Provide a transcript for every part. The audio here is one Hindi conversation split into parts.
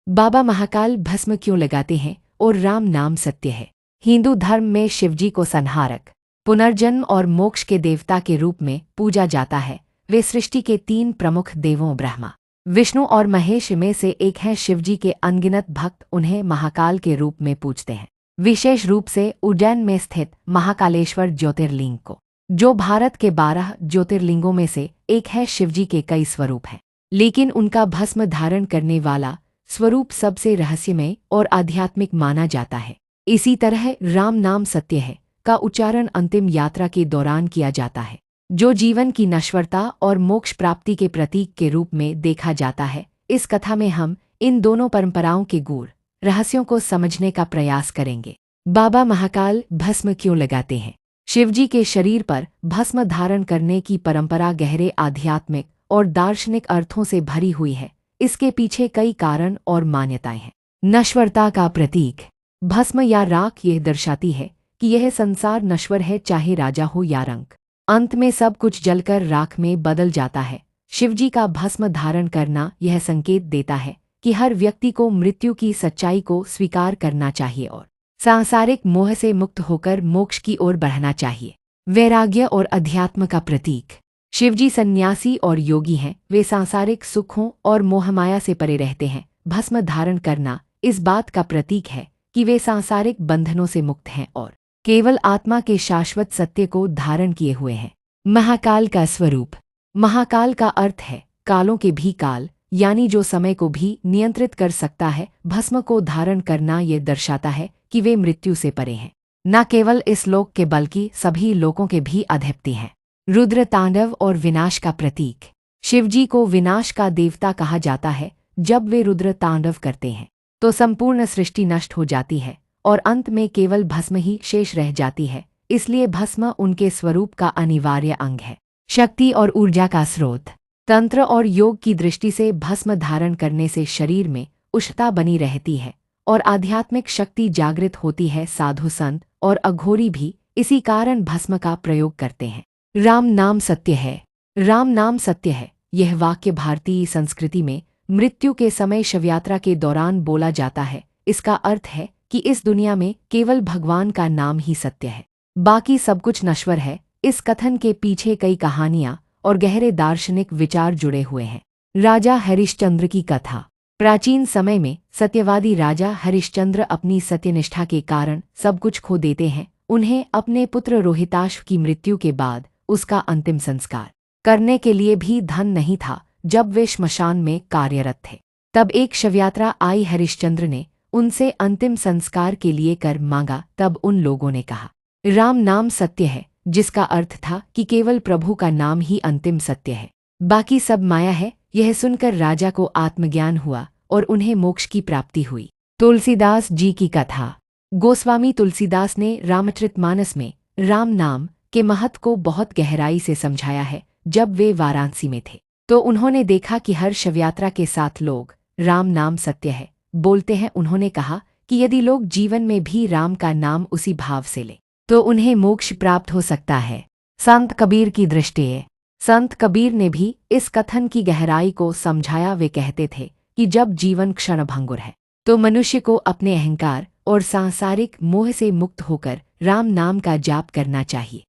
बाबा महाकाल भस्म क्यों लगाते हैं और राम नाम सत्य है। हिंदू धर्म में शिवजी को संहारक, पुनर्जन्म और मोक्ष के देवता के रूप में पूजा जाता है। वे सृष्टि के 3 प्रमुख देवों ब्रह्मा, विष्णु और महेश में से एक हैं। शिवजी के अनगिनत भक्त उन्हें महाकाल के रूप में पूजते हैं, विशेष रूप से उज्जैन में स्थित महाकालेश्वर ज्योतिर्लिंग को, जो भारत के 12 ज्योतिर्लिंगों में से एक है। शिवजी के कई स्वरूप हैं, लेकिन उनका भस्म धारण करने वाला स्वरूप सबसे रहस्यमय और आध्यात्मिक माना जाता है। इसी तरह राम नाम सत्य है का उच्चारण अंतिम यात्रा के दौरान किया जाता है, जो जीवन की नश्वरता और मोक्ष प्राप्ति के प्रतीक के रूप में देखा जाता है। इस कथा में हम इन दोनों परंपराओं के गूढ़ रहस्यों को समझने का प्रयास करेंगे। बाबा महाकाल भस्म क्यों लगाते हैं। शिवजी के शरीर पर भस्म धारण करने की परंपरा गहरे आध्यात्मिक और दार्शनिक अर्थों से भरी हुई है। इसके पीछे कई कारण और मान्यताएं हैं। नश्वरता का प्रतीक, भस्म या राख यह दर्शाती है कि यह संसार नश्वर है, चाहे राजा हो या रंक। अंत में सब कुछ जलकर राख में बदल जाता है। शिवजी का भस्म धारण करना यह संकेत देता है कि हर व्यक्ति को मृत्यु की सच्चाई को स्वीकार करना चाहिए और सांसारिक मोह से मुक्त होकर मोक्ष की ओर बढ़ना चाहिए। वैराग्य और अध्यात्म का प्रतीक, शिवजी सन्यासी और योगी हैं। वे सांसारिक सुखों और मोहमाया से परे रहते हैं। भस्म धारण करना इस बात का प्रतीक है कि वे सांसारिक बंधनों से मुक्त हैं और केवल आत्मा के शाश्वत सत्य को धारण किए हुए हैं। महाकाल का स्वरूप, महाकाल का अर्थ है कालों के भी काल, यानी जो समय को भी नियंत्रित कर सकता है। भस्म को धारण करना यह दर्शाता है कि वे मृत्यु से परे हैं, न केवल इस लोक के बल्कि सभी लोकों के भी अधिपति हैं। रुद्र तांडव और विनाश का प्रतीक, शिवजी को विनाश का देवता कहा जाता है। जब वे रुद्र तांडव करते हैं तो संपूर्ण सृष्टि नष्ट हो जाती है और अंत में केवल भस्म ही शेष रह जाती है। इसलिए भस्म उनके स्वरूप का अनिवार्य अंग है। शक्ति और ऊर्जा का स्रोत, तंत्र और योग की दृष्टि से भस्म धारण करने से शरीर में उष्णता बनी रहती है और आध्यात्मिक शक्ति जागृत होती है। साधु संत और अघोरी भी इसी कारण भस्म का प्रयोग करते हैं। राम नाम सत्य है, राम नाम सत्य है। यह वाक्य भारतीय संस्कृति में मृत्यु के समय शवयात्रा के दौरान बोला जाता है। इसका अर्थ है कि इस दुनिया में केवल भगवान का नाम ही सत्य है, बाकी सब कुछ नश्वर है। इस कथन के पीछे कई कहानियां और गहरे दार्शनिक विचार जुड़े हुए हैं। राजा हरिश्चंद्र की कथा, प्राचीन समय में सत्यवादी राजा हरिश्चंद्र अपनी सत्यनिष्ठा के कारण सब कुछ खो देते हैं। उन्हें अपने पुत्र रोहिताश्व की मृत्यु के बाद उसका अंतिम संस्कार करने के लिए भी धन नहीं था। जब वे श्मशान में कार्यरत थे तब एक शवयात्रा आई। हरिश्चंद्र ने उनसे अंतिम संस्कार के लिए कर मांगा। तब उन लोगों ने कहा, राम नाम सत्य है, जिसका अर्थ था कि केवल प्रभु का नाम ही अंतिम सत्य है, बाकी सब माया है। यह सुनकर राजा को आत्मज्ञान हुआ और उन्हें मोक्ष की प्राप्ति हुई। तुलसीदास जी की कथा, गोस्वामी तुलसीदास ने रामचरितमानस में राम नाम के महत्व को बहुत गहराई से समझाया है। जब वे वाराणसी में थे तो उन्होंने देखा कि हर शवयात्रा के साथ लोग राम नाम सत्य है बोलते हैं। उन्होंने कहा कि यदि लोग जीवन में भी राम का नाम उसी भाव से ले तो उन्हें मोक्ष प्राप्त हो सकता है। संत कबीर की दृष्टि है, संत कबीर ने भी इस कथन की गहराई को समझाया। वे कहते थे कि जब जीवन क्षणभंगुर है तो मनुष्य को अपने अहंकार और सांसारिक मोह से मुक्त होकर राम नाम का जाप करना चाहिए।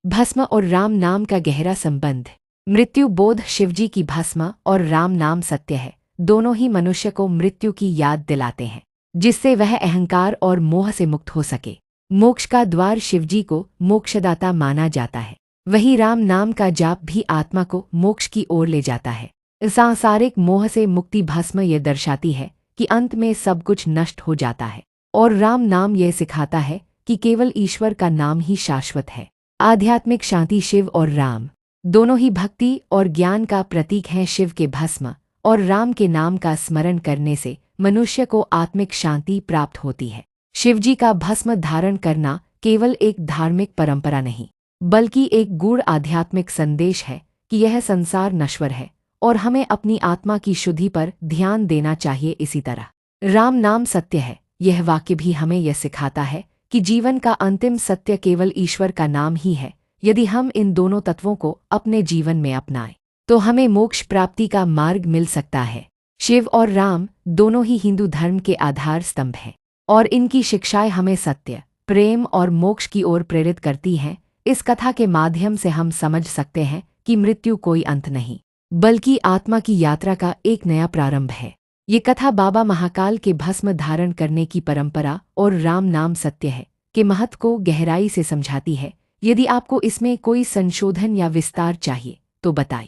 भस्म और राम नाम का गहरा संबंध, मृत्यु बोध, शिवजी की भस्म और राम नाम सत्य है। दोनों ही मनुष्य को मृत्यु की याद दिलाते हैं, जिससे वह अहंकार और मोह से मुक्त हो सके। मोक्ष का द्वार शिवजी को मोक्षदाता माना जाता है। वही राम नाम का जाप भी आत्मा को मोक्ष की ओर ले जाता है। सांसारिक मोह से मुक्ति भस्म यह दर्शाती है कि अंत में सब कुछ नष्ट हो जाता है और राम नाम यह सिखाता है कि केवल ईश्वर का नाम ही शाश्वत है। आध्यात्मिक शांति, शिव और राम दोनों ही भक्ति और ज्ञान का प्रतीक हैं। शिव के भस्म और राम के नाम का स्मरण करने से मनुष्य को आत्मिक शांति प्राप्त होती है। शिवजी का भस्म धारण करना केवल एक धार्मिक परंपरा नहीं, बल्कि एक गूढ़ आध्यात्मिक संदेश है कि यह संसार नश्वर है और हमें अपनी आत्मा की शुद्धि पर ध्यान देना चाहिए। इसी तरह राम नाम सत्य है, यह वाक्य भी हमें यह सिखाता है कि जीवन का अंतिम सत्य केवल ईश्वर का नाम ही है। यदि हम इन दोनों तत्वों को अपने जीवन में अपनाएं तो हमें मोक्ष प्राप्ति का मार्ग मिल सकता है। शिव और राम दोनों ही हिंदू धर्म के आधार स्तंभ हैं और इनकी शिक्षाएं हमें सत्य, प्रेम और मोक्ष की ओर प्रेरित करती हैं। इस कथा के माध्यम से हम समझ सकते हैं कि मृत्यु कोई अंत नहीं, बल्कि आत्मा की यात्रा का एक नया प्रारंभ है। ये कथा बाबा महाकाल के भस्म धारण करने की परंपरा और राम नाम सत्य है के महत्व को गहराई से समझाती है। यदि आपको इसमें कोई संशोधन या विस्तार चाहिए तो बताएं।